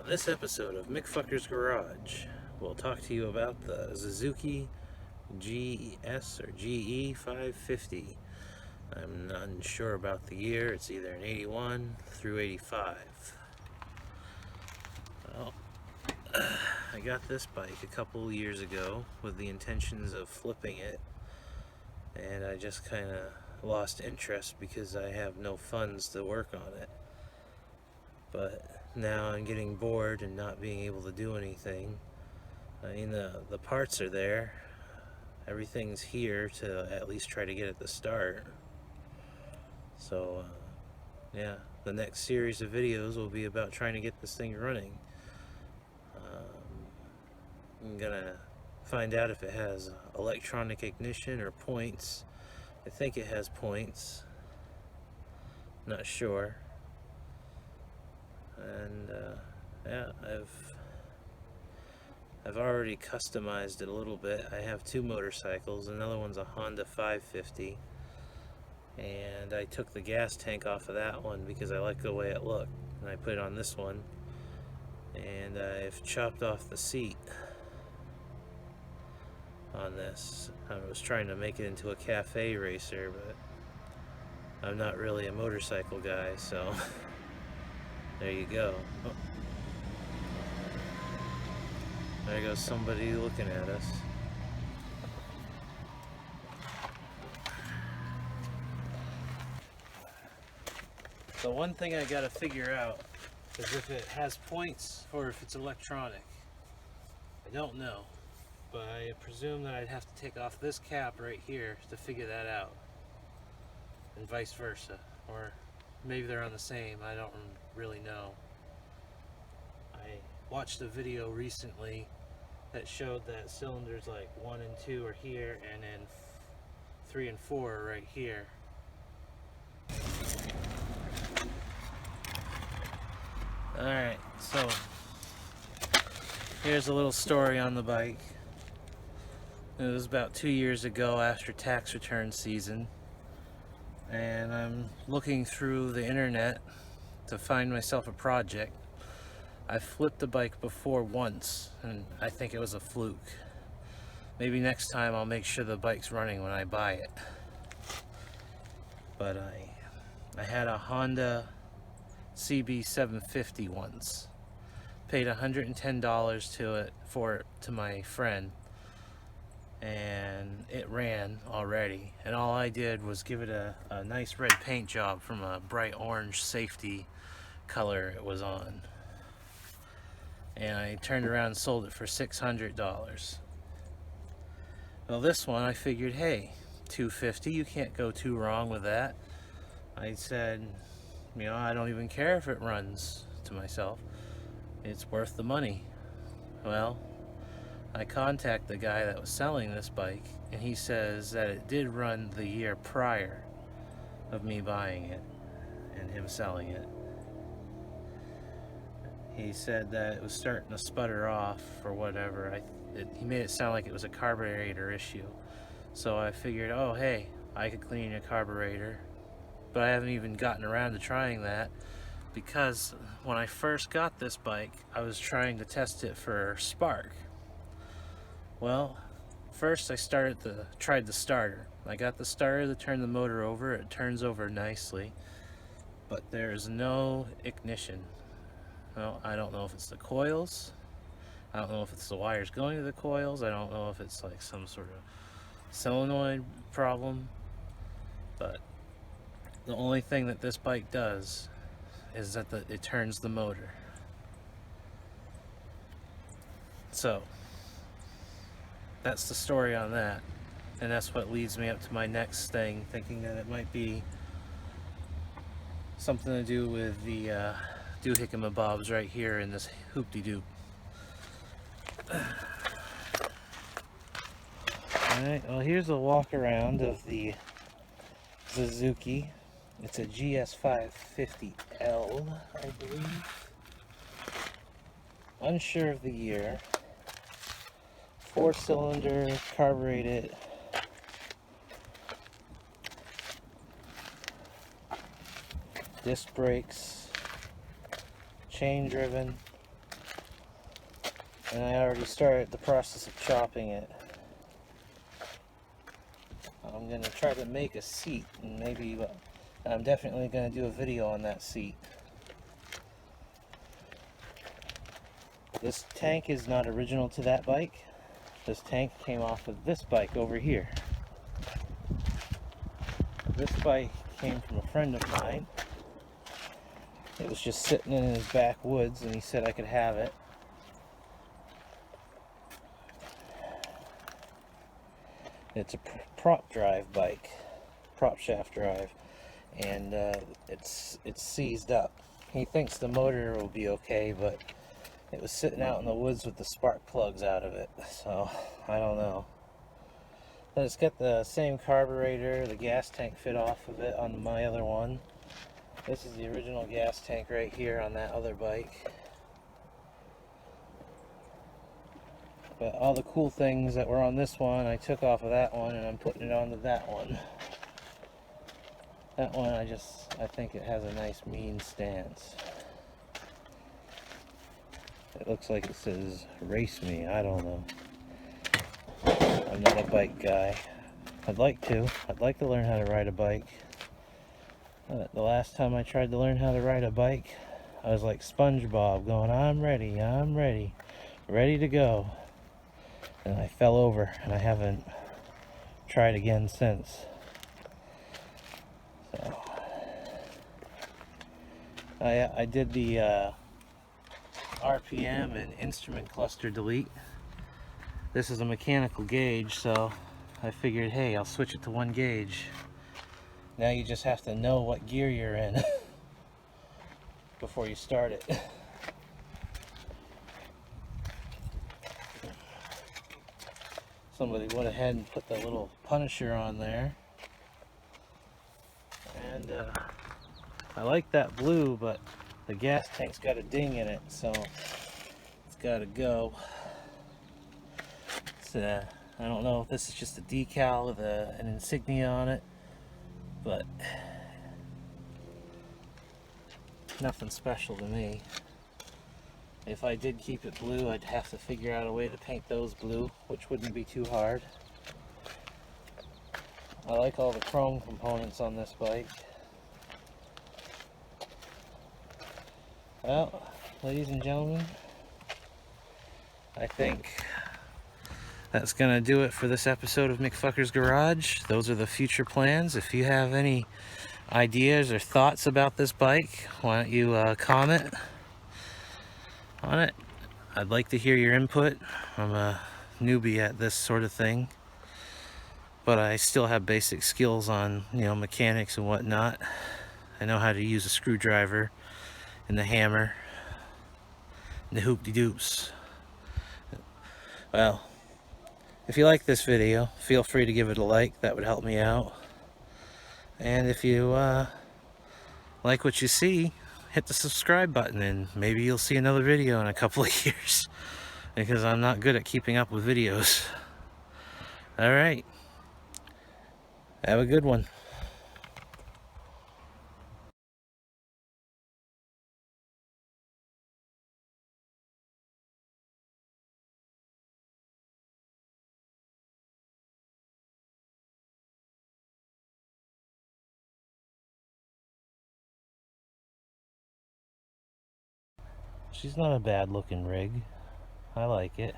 this episode of McFucker's Garage, we'll talk to you about the Suzuki GS or GE 550. I'm not unsure about the year. It's either an 81 through 85. Well, I got this bike a couple years ago with the intentions of flipping it, and I just kind of lost interest because I have no funds to work on it. But now I'm getting bored and not being able to do anything. I mean, the parts are there. Everything's here to at least try to get it to start. So, yeah, the next series of videos will be about trying to get this thing running. I'm gonna find out if it has electronic ignition or points. I think it has points. Not sure. And yeah, I've already customized it a little bit. I have two motorcycles. Another one's a Honda 550, and I took the gas tank off of that one because I like the way it looked, and I put it on this one. And I've chopped off the seat on this. I was trying to make it into a cafe racer, but I'm not really a motorcycle guy, so there you go. Oh. There goes somebody looking at us. So one thing I gotta figure out is if it has points or if it's electronic. I don't know, but I presume that I'd have to take off this cap right here to figure that out, and vice versa, or maybe they're on the same. I don't really know. I watched a video recently that showed that cylinders like 1 and 2 are here, and then 3 and 4 are right here. Alright, so here's a little story on the bike. It was about 2 years ago after tax return season, and I'm looking through the internet to find myself a project. I've flipped the bike before once, and I think it was a fluke. Maybe next time I'll make sure the bike's running when I buy it. But I had a Honda CB 750 once. Paid $110 to my friend, and it ran already. And all I did was give it a nice red paint job from a bright orange safety color it was on. And I turned around and sold it for $600. Well, this one I figured, hey, $250, you can't go too wrong with that. I said, you know, I don't even care if it runs, to myself. It's worth the money. Well, I contact the guy that was selling this bike, and he says that it did run the year prior of me buying it and him selling it. He said that it was starting to sputter off or whatever. He made it sound like it was a carburetor issue. So I figured, oh hey, I could clean a carburetor. But I haven't even gotten around to trying that, because when I first got this bike, I was trying to test it for spark. Well, first I tried the starter. I got the starter to turn the motor over. It turns over nicely, but there's no ignition. Well, I don't know if it's the coils. I don't know if it's the wires going to the coils. I don't know if it's like some sort of solenoid problem. But the only thing that this bike does is that it turns the motor. So that's the story on that. And that's what leads me up to my next thing, thinking that it might be something to do with the doohickamabobs right here in this hoop-de-doop. Alright, well here's a walk around of the Suzuki. It's a GS 550L, I believe. Unsure of the year. 4-cylinder, carbureted. Disc brakes. Chain driven. And I already started the process of chopping it. I'm going to try to make a seat, and maybe I'm definitely going to do a video on that seat. This tank is not original to that bike. This tank came off of this bike over here. This bike came from a friend of mine. It was just sitting in his backwoods, and he said I could have it. It's a prop drive bike, prop shaft drive, and it's seized up. He thinks the motor will be okay, but it was sitting out in the woods with the spark plugs out of it, so I don't know. But it's got the same carburetor, the gas tank fit off of it on my other one. This is the original gas tank right here on that other bike. But all the cool things that were on this one, I took off of that one and I'm putting it onto that one. That one, I think it has a nice mean stance. It looks like it says, race me, I don't know. I'm not a bike guy. I'd like to learn how to ride a bike. The last time I tried to learn how to ride a bike, I was like SpongeBob going, I'm ready, ready to go. And I fell over, and I haven't tried again since. So I did the RPM and instrument cluster delete. This is a mechanical gauge, so I figured, hey, I'll switch it to one gauge. Now you just have to know what gear you're in before you start it. Somebody went ahead and put the little Punisher on there. And I like that blue, but the gas tank's got a ding in it, so it's got to go. It's, I don't know if this is just a decal with an insignia on it, but nothing special to me. If I did keep it blue, I'd have to figure out a way to paint those blue, which wouldn't be too hard. I like all the chrome components on this bike. Well, ladies and gentlemen, I think that's gonna do it for this episode of McFucker's Garage. Those are the future plans. If you have any ideas or thoughts about this bike, why don't you comment on it? I'd like to hear your input. I'm a newbie at this sort of thing, but I still have basic skills on, mechanics and whatnot. I know how to use a screwdriver and the hammer and the hoop-de-doops. Well, if you like this video, feel free to give it a like. That would help me out. And if you like what you see, hit the subscribe button, and maybe you'll see another video in a couple of years, because I'm not good at keeping up with videos. Alright, have a good one. She's not a bad looking rig. I like it.